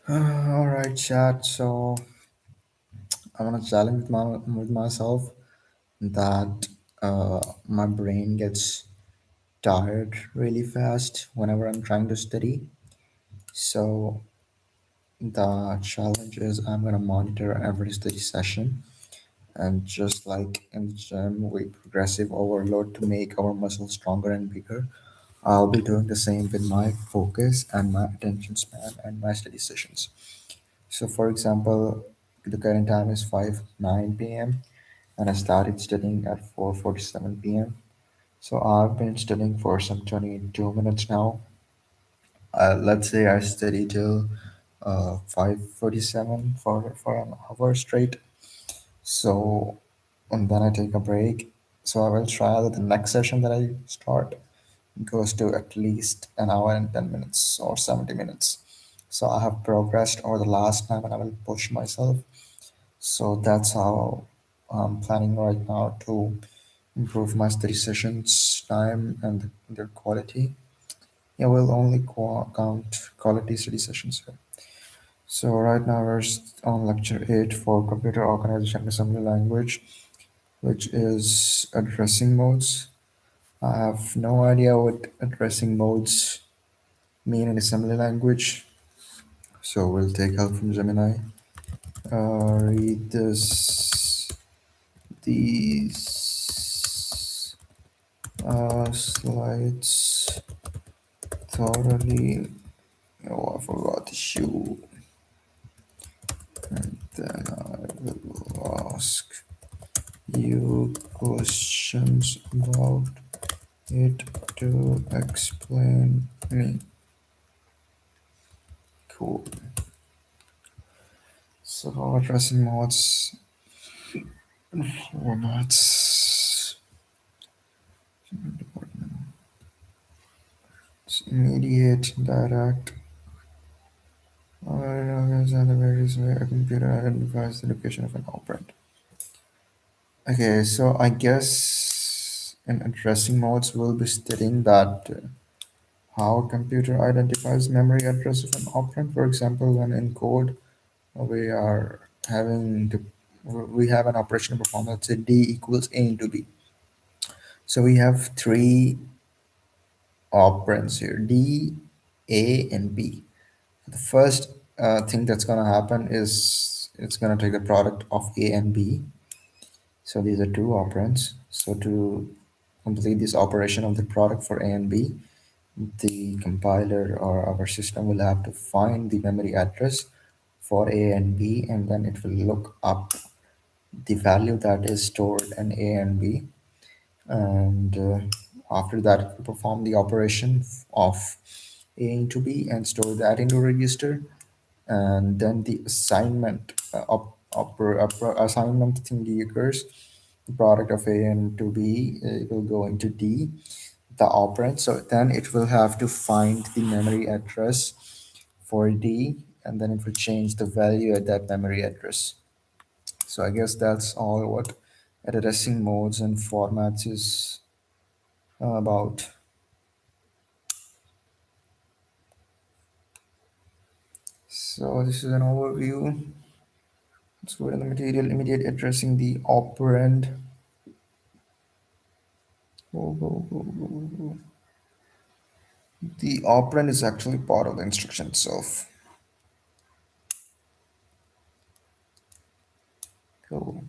All right, chat. So I want to challenge with myself that my brain gets tired really fast whenever I'm trying to study. So the challenge is I'm gonna monitor every study session, and just like in the gym, we progressive overload to make our muscles stronger and bigger. I'll be doing the same with my focus and my attention span and my study sessions. So, for example, the current time is 5:09 p.m. and I started studying at 4:47 p.m. So I've been studying for some 22 minutes now. Let's say I study till 5:47 for an hour straight. So and then I take a break. So I will try that the next session that I start goes to at least an hour and 10 minutes or 70 minutes. So I have progressed over the last time and I will push myself. So that's how I'm planning right now to improve my study sessions time and their quality. Yeah, we'll only count quality study sessions here. So right now we're on lecture 8 for computer organization and assembly language, which is addressing modes. I have no idea what addressing modes mean in assembly language, so we'll take help from Gemini. Read these slides thoroughly. Oh, I forgot the shoe. And then I will ask you questions about it to explain me. Cool. So addressing modes and formats. It's immediate, direct. These are the various way a computer identifies the location of an operand. Okay, so I guess in addressing modes, we'll be studying that how a computer identifies memory address of an operand. For example, when in code we are having to we have an operation to perform. Let's say d equals a into b. So we have three operands here: d, a, and b. The first thing that's going to happen is it's going to take the product of a and b. So these are two operands. So to complete this operation of the product for a and b, the compiler or our system will have to find the memory address for a and b, and then it will look up the value that is stored in a and b, and after that it will perform the operation of a into b and store that into register, and then the assignment assignment thingy occurs. The product of a into b will go into d, the operand. So then it will have to find the memory address for d, and then it will change the value at that memory address. So I guess that's all what addressing modes and formats is about. So this is an overview. Let's go to the material immediate addressing the operand. Go. The operand is actually part of the instruction itself. Cool.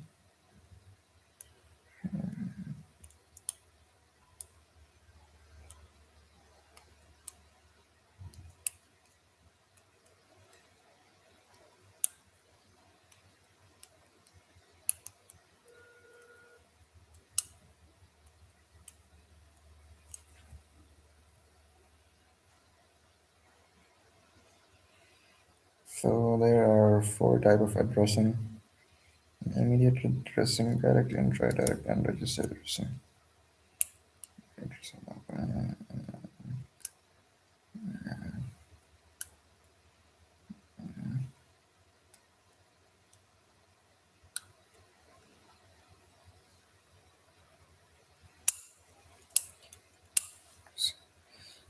So there are four type of addressing: immediate addressing, direct, indirect, and register addressing.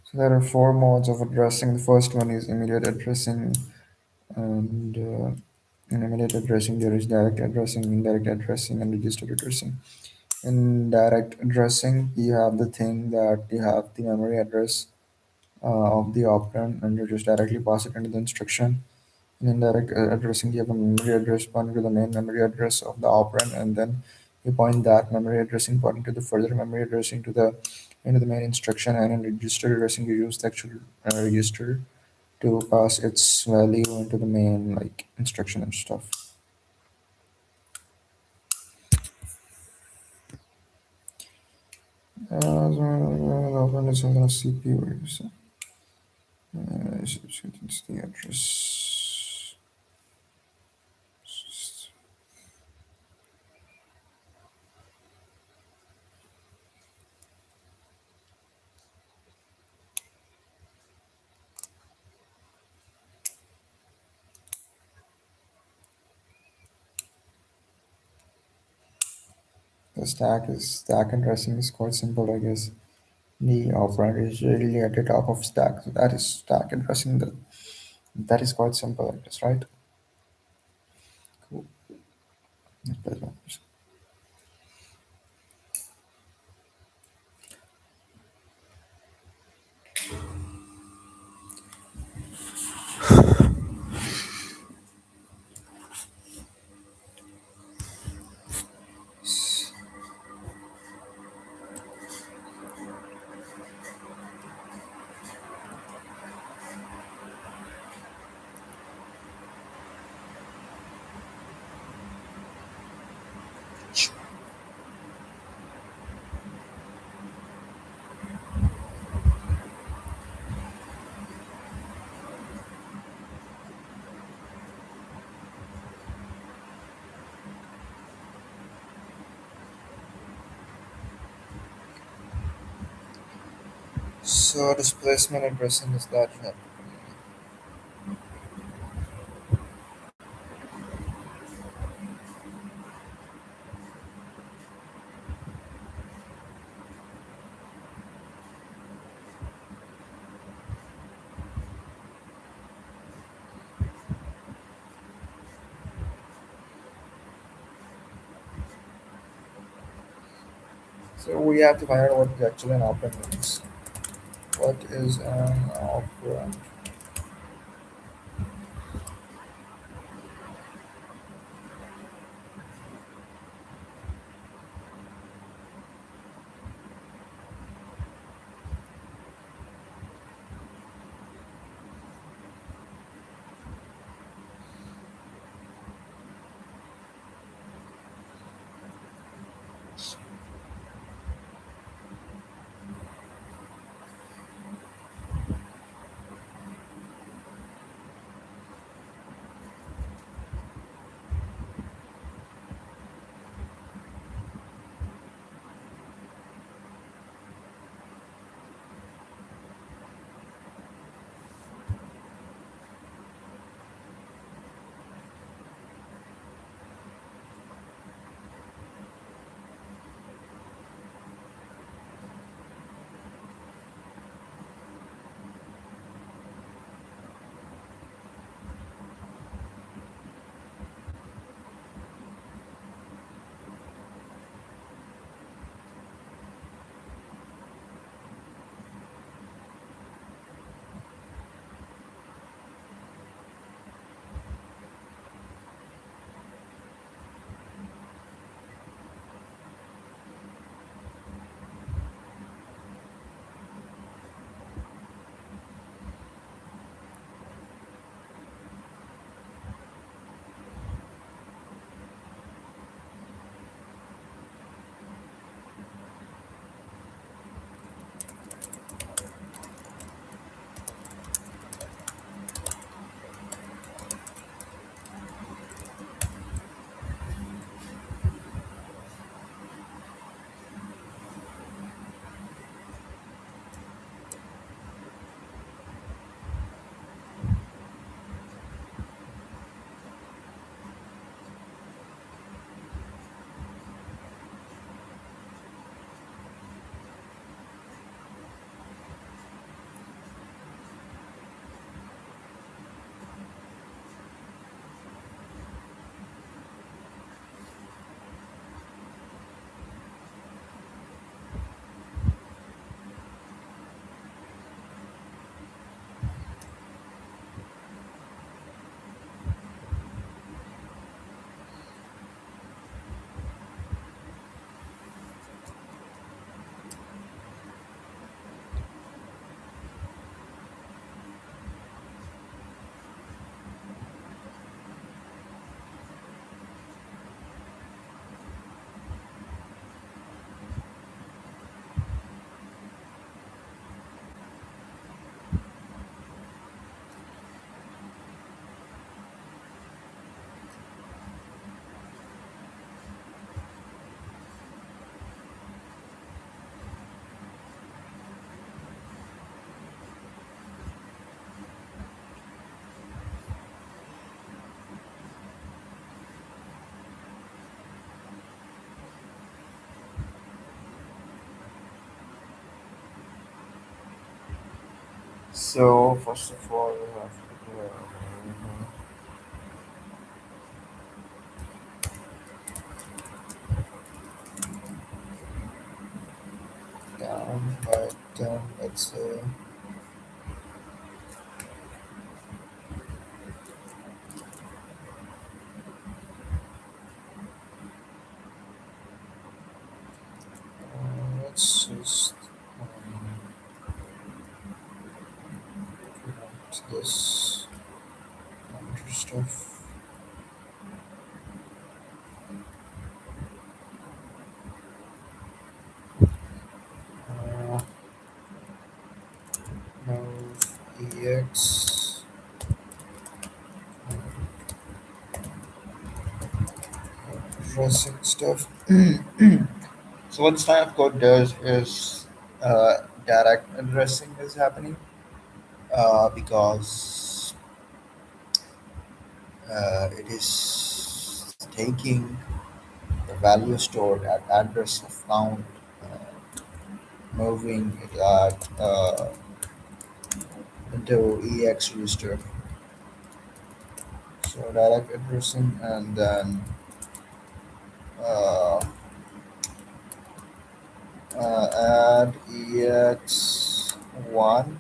So there are four modes of addressing. The first one is immediate addressing. And in immediate addressing, there is direct addressing, indirect addressing, and registered addressing. In direct addressing, you have the thing that you have the memory address of the operand, and you just directly pass it into the instruction. In indirect addressing, you have a memory address pointing to the main memory address of the operand, and then you point that memory addressing pointing to the further memory addressing to the into the main instruction. And in register addressing, you use the actual register to pass its value into the main like instruction and stuff. So, the operand is on the CPU. So, it's the address. The stack addressing is quite simple, I guess. The operand is really at the top of stack, so that is stack addressing. That is quite simple, I guess, right? Cool. That's better. So displacement addressing is that you have. So we have to find out what actually an operand means. What is an operand? So first of all, we have to down by 10, let's say. Let's just put this under stuff. Uh, Move EX addressing stuff. So what this line of code does is direct addressing is happening because it is taking the value stored at address of count, moving it into EX register. So direct addressing and then uh, add EX1.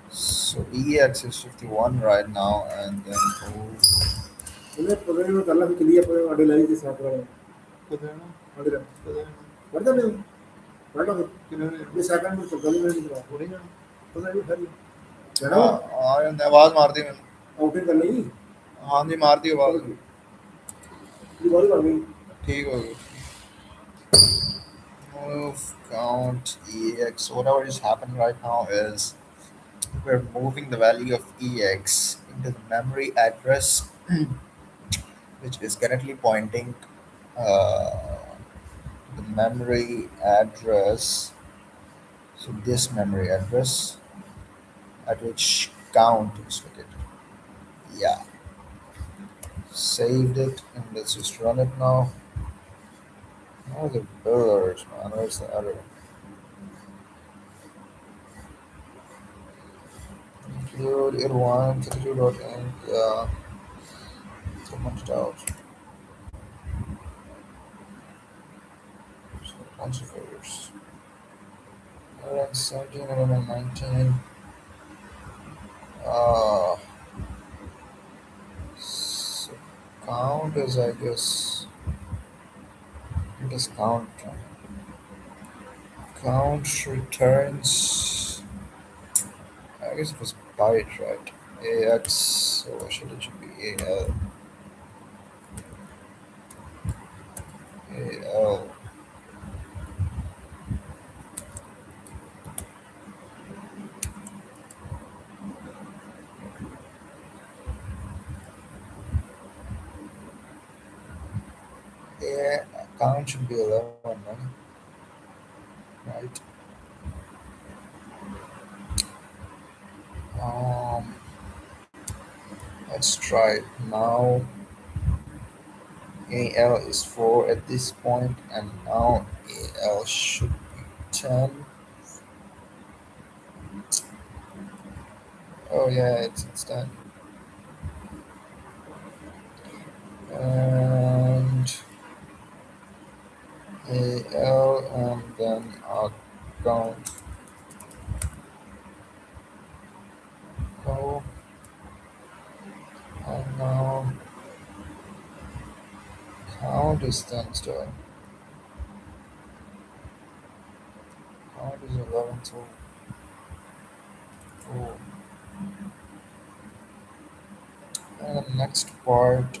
So EX is 51 right now and then move. Udah, pokoknya kalau dia ada lagi di sana. Pokoknya, ada. Ada nih. Ada. Di sana में तो गली में निकला. उड़ेगा. तो नहीं उधर ही. हाँ यार आवाज मार दी मैंने आउटिंग कर ली हाँ जी मार दी आवाज दोबारा कर गई ठीक हो गई move count ex whatever is happening right now is we're moving the value of ex into the memory address which is currently pointing uh, the memory address so this memory address at which count is located yeah saved it and let's just run it now. Oh, the builders, man. Where's the other? Include it1, 32.int, so much out. So a bunch of errors. 17, 19. Uh, so count is, I guess, it is count. Count returns, I guess it was byte, right? AX, so it should be AL. Yeah, count should be 11, right? Um, let's try it now. AL is 4 at this point, and now AL should be 10. Oh, yeah, it's 10. And AL, and then I'll count. Oh, and now count is 10 still. Count is 11, so. Oh. And the next part.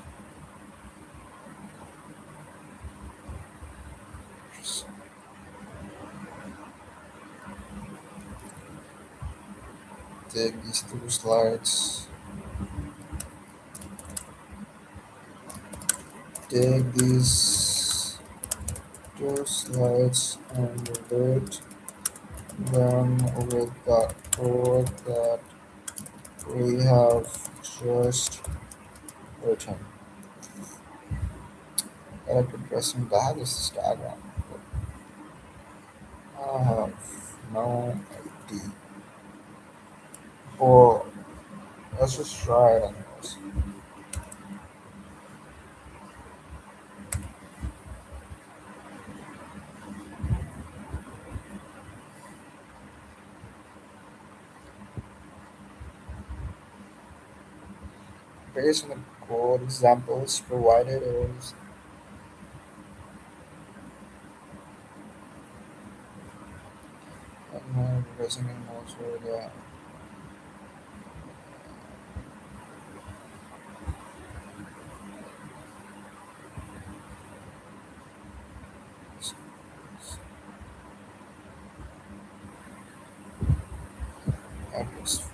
Take these two slides. Take these two slides and relate them with the code that we have just written. Elect addressing that is diagram. I have no idea. Or let's just try it anyways. Based on the code examples provided, it was reasoning modes were the address.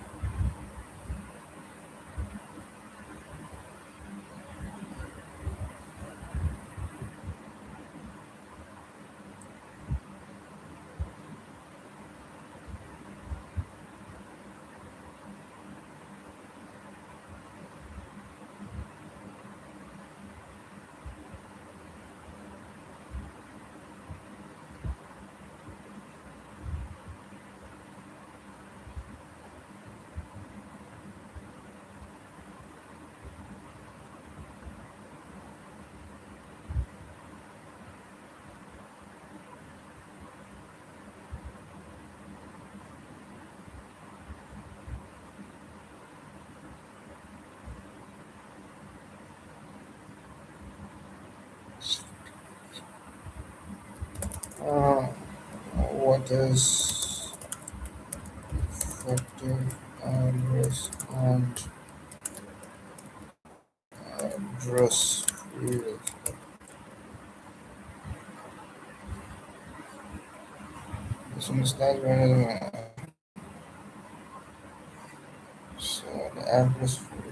Uh, what is effective address and address field? This one is not so the address field.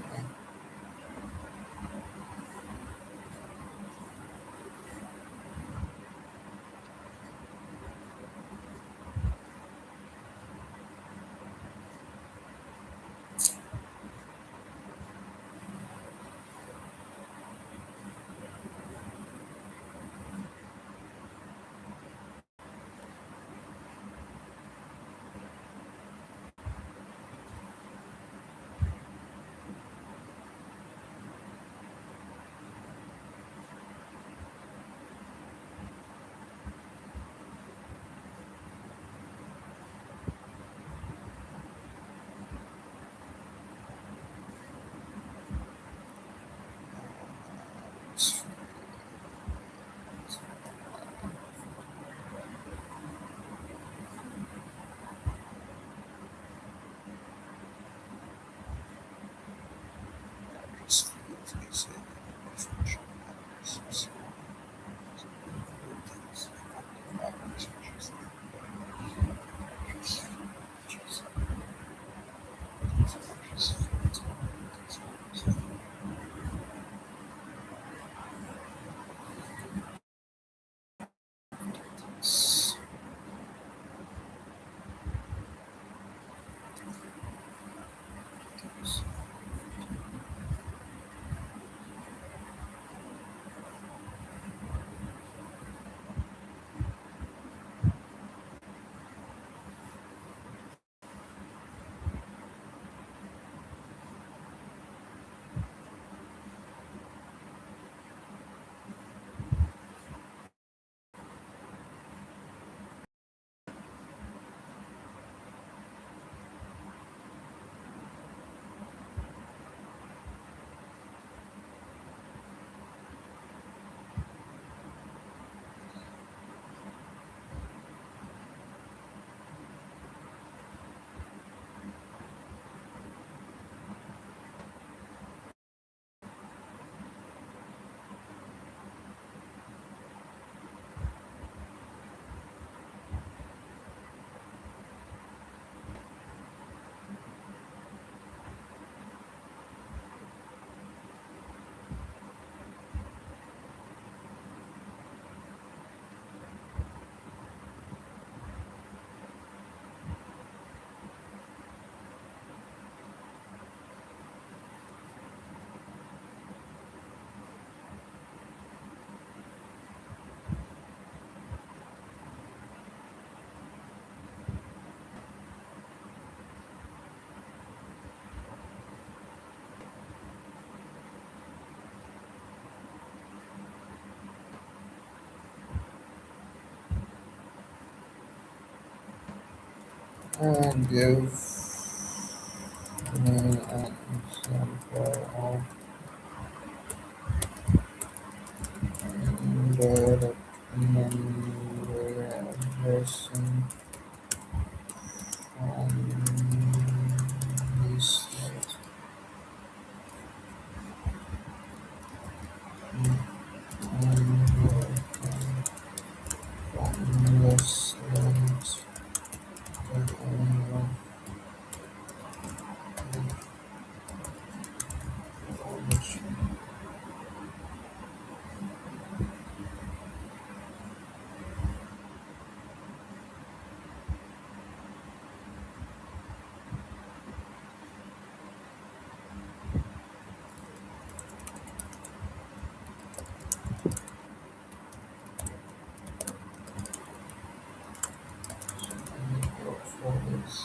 Give me an example of indirect memory addressing from these slides. Indirect from the slides. For this.